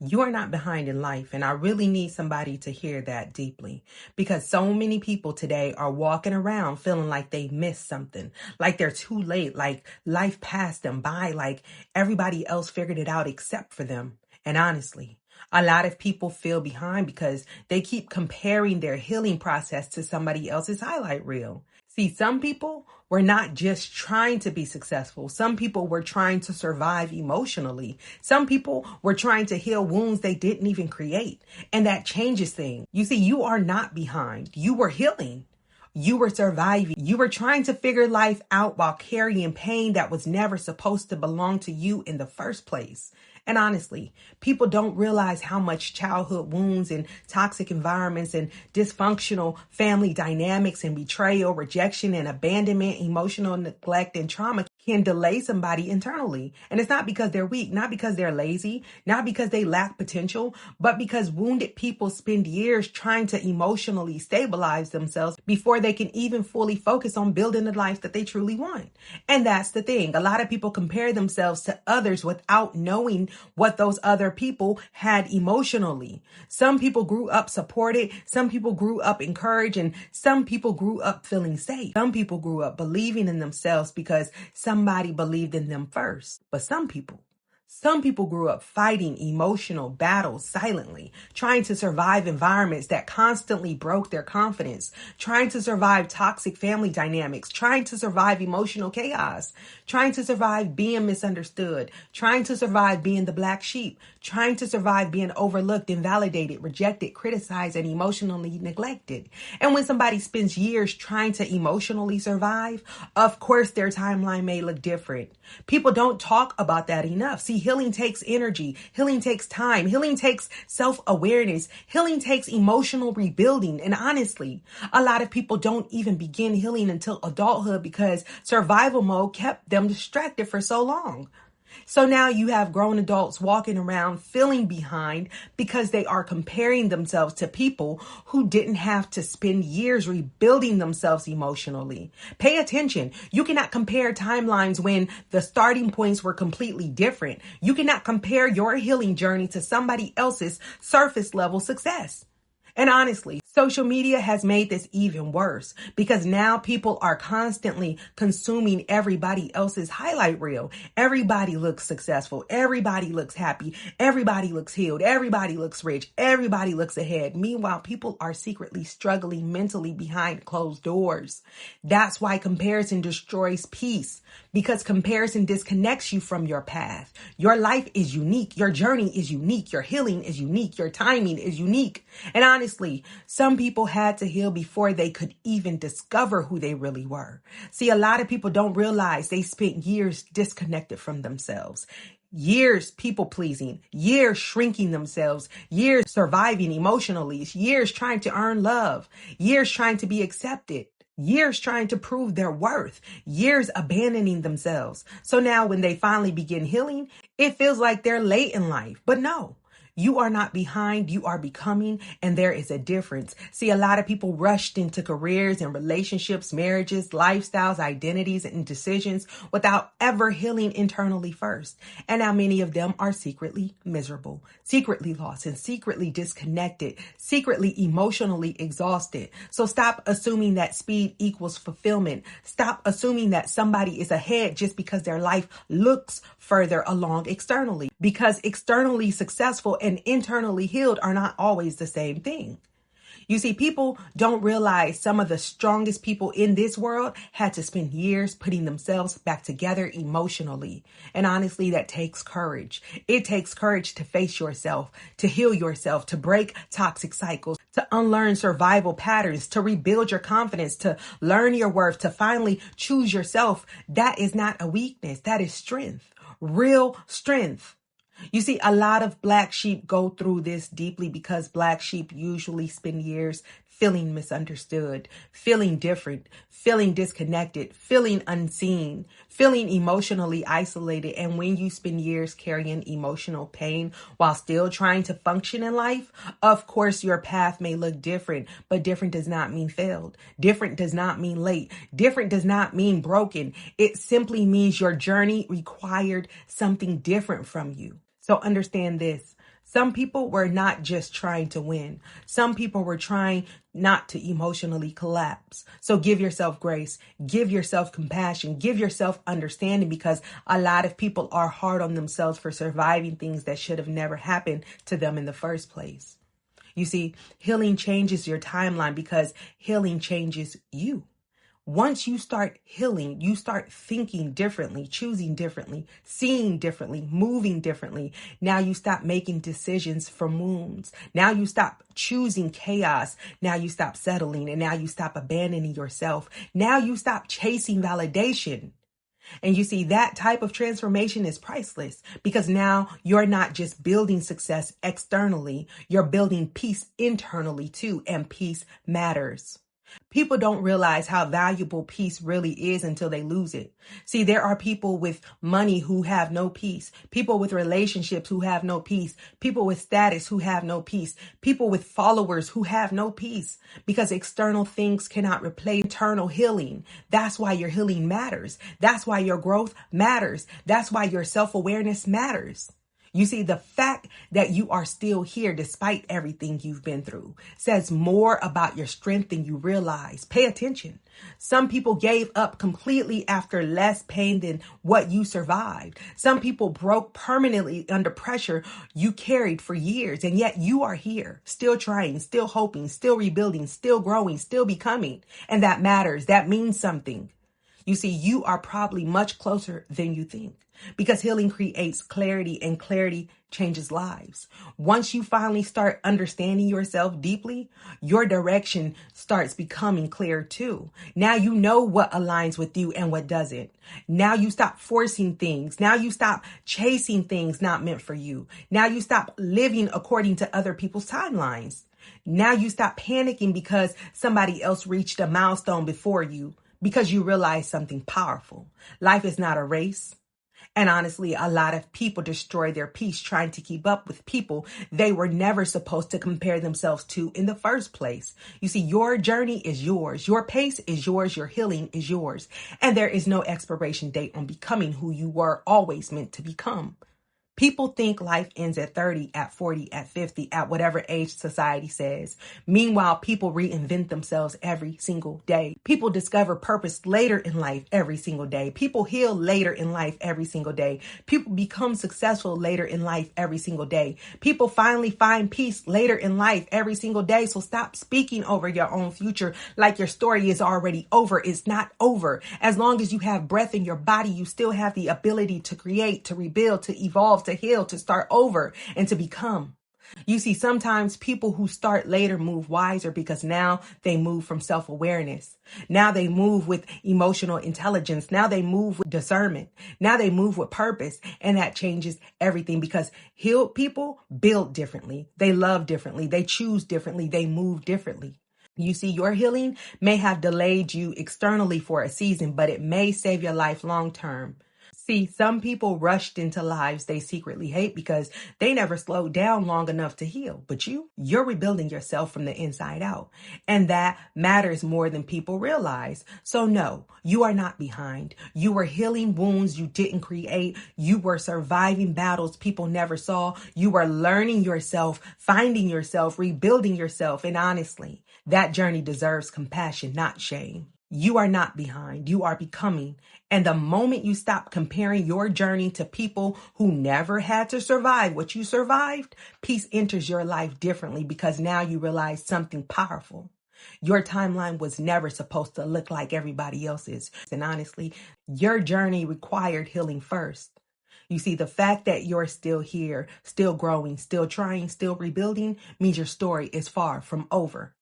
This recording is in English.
You are not behind in life. And I really need somebody to hear that deeply because so many people today are walking around feeling like they missed something, like they're too late, like life passed them by, like everybody else figured it out except for them. And honestly, a lot of people feel behind because they keep comparing their healing process to somebody else's highlight reel. See, some people were not just trying to be successful. Some people were trying to survive emotionally. Some people were trying to heal wounds they didn't even create. And that changes things. You see, you are not behind. You were healing. You were surviving. You were trying to figure life out while carrying pain that was never supposed to belong to you in the first place. And honestly, people don't realize how much childhood wounds and toxic environments and dysfunctional family dynamics and betrayal, rejection and abandonment, emotional neglect and trauma can delay somebody internally. And it's not because they're weak, not because they're lazy, not because they lack potential, but because wounded people spend years trying to emotionally stabilize themselves before they can even fully focus on building the life that they truly want. And that's the thing. A lot of people compare themselves to others without knowing what those other people had emotionally. Some people grew up supported. Some people grew up encouraged, and some people grew up feeling safe. Some people grew up believing in themselves because somebody believed in them first. But some people grew up fighting emotional battles silently, trying to survive environments that constantly broke their confidence, trying to survive toxic family dynamics, trying to survive emotional chaos, trying to survive being misunderstood, trying to survive being the black sheep, trying to survive being overlooked, invalidated, rejected, criticized, and emotionally neglected. And when somebody spends years trying to emotionally survive, of course their timeline may look different. People don't talk about that enough. See, healing takes energy. Healing takes time. Healing takes self-awareness. Healing takes emotional rebuilding. And honestly, a lot of people don't even begin healing until adulthood because survival mode kept them distracted for so long. So now you have grown adults walking around feeling behind because they are comparing themselves to people who didn't have to spend years rebuilding themselves emotionally. Pay attention. You cannot compare timelines when the starting points were completely different. You cannot compare your healing journey to somebody else's surface level success. And honestly, social media has made this even worse because now people are constantly consuming everybody else's highlight reel. Everybody looks successful. Everybody looks happy. Everybody looks healed. Everybody looks rich. Everybody looks ahead. Meanwhile, people are secretly struggling mentally behind closed doors. That's why comparison destroys peace, because comparison disconnects you from your path. Your life is unique. Your journey is unique. Your healing is unique. Your timing is unique. And honestly, some people had to heal before they could even discover who they really were. See, a lot of people don't realize they spent years disconnected from themselves. Years people pleasing, years shrinking themselves, years surviving emotionally, years trying to earn love, years trying to be accepted, years trying to prove their worth, years abandoning themselves. So now when they finally begin healing, it feels like they're late in life. But no. You are not behind, you are becoming, and there is a difference. See, a lot of people rushed into careers and relationships, marriages, lifestyles, identities, and decisions without ever healing internally first. And now many of them are secretly miserable, secretly lost, and secretly disconnected, secretly emotionally exhausted. So stop assuming that speed equals fulfillment. Stop assuming that somebody is ahead just because their life looks further along externally, because externally successful and internally healed are not always the same thing. You see, people don't realize some of the strongest people in this world had to spend years putting themselves back together emotionally. And honestly, that takes courage. It takes courage to face yourself, to heal yourself, to break toxic cycles, to unlearn survival patterns, to rebuild your confidence, to learn your worth, to finally choose yourself. That is not a weakness. That is strength, real strength. You see, a lot of black sheep go through this deeply because black sheep usually spend years feeling misunderstood, feeling different, feeling disconnected, feeling unseen, feeling emotionally isolated. And when you spend years carrying emotional pain while still trying to function in life, of course, your path may look different, but different does not mean failed. Different does not mean late. Different does not mean broken. It simply means your journey required something different from you. So understand this. Some people were not just trying to win. Some people were trying not to emotionally collapse. So give yourself grace, give yourself compassion, give yourself understanding, because a lot of people are hard on themselves for surviving things that should have never happened to them in the first place. You see, healing changes your timeline because healing changes you. Once you start healing, you start thinking differently, choosing differently, seeing differently, moving differently. Now you stop making decisions from wounds. Now you stop choosing chaos. Now you stop settling, and now you stop abandoning yourself. Now you stop chasing validation. And you see, that type of transformation is priceless, because now you're not just building success externally, you're building peace internally too, and peace matters. People don't realize how valuable peace really is until they lose it. See, there are people with money who have no peace, people with relationships who have no peace, people with status who have no peace, people with followers who have no peace, because external things cannot replace internal healing. That's why your healing matters. That's why your growth matters. That's why your self-awareness matters. You see, the fact that you are still here despite everything you've been through says more about your strength than you realize. Pay attention. Some people gave up completely after less pain than what you survived. Some people broke permanently under pressure you carried for years, and yet you are here, still trying, still hoping, still rebuilding, still growing, still becoming. And that matters. That means something. You see, you are probably much closer than you think, because healing creates clarity, and clarity changes lives. Once you finally start understanding yourself deeply, your direction starts becoming clear too. Now you know what aligns with you and what doesn't. Now you stop forcing things. Now you stop chasing things not meant for you. Now you stop living according to other people's timelines. Now you stop panicking because somebody else reached a milestone before you, because you realize something powerful. Life is not a race. And honestly, a lot of people destroy their peace trying to keep up with people they were never supposed to compare themselves to in the first place. You see, your journey is yours. Your pace is yours. Your healing is yours. And there is no expiration date on becoming who you were always meant to become. People think life ends at 30, at 40, at 50, at whatever age society says. Meanwhile, people reinvent themselves every single day. People discover purpose later in life every single day. People heal later in life every single day. People become successful later in life every single day. People finally find peace later in life every single day. So stop speaking over your own future like your story is already over. It's not over. As long as you have breath in your body, you still have the ability to create, to rebuild, to evolve, to heal, to start over, and to become. You see, sometimes people who start later move wiser, because now they move from self-awareness. Now they move with emotional intelligence. Now they move with discernment. Now they move with purpose. And that changes everything, because healed people build differently. They love differently. They choose differently. They move differently. You see, your healing may have delayed you externally for a season, but it may save your life long term. See, some people rushed into lives they secretly hate because they never slowed down long enough to heal. But you're rebuilding yourself from the inside out. And that matters more than people realize. So no, you are not behind. You were healing wounds you didn't create. You were surviving battles people never saw. You were learning yourself, finding yourself, rebuilding yourself. And honestly, that journey deserves compassion, not shame. You are not behind. You are becoming. And the moment you stop comparing your journey to people who never had to survive what you survived, peace enters your life differently, because now you realize something powerful. Your timeline was never supposed to look like everybody else's. And honestly, your journey required healing first. You see, the fact that you're still here, still growing, still trying, still rebuilding means your story is far from over.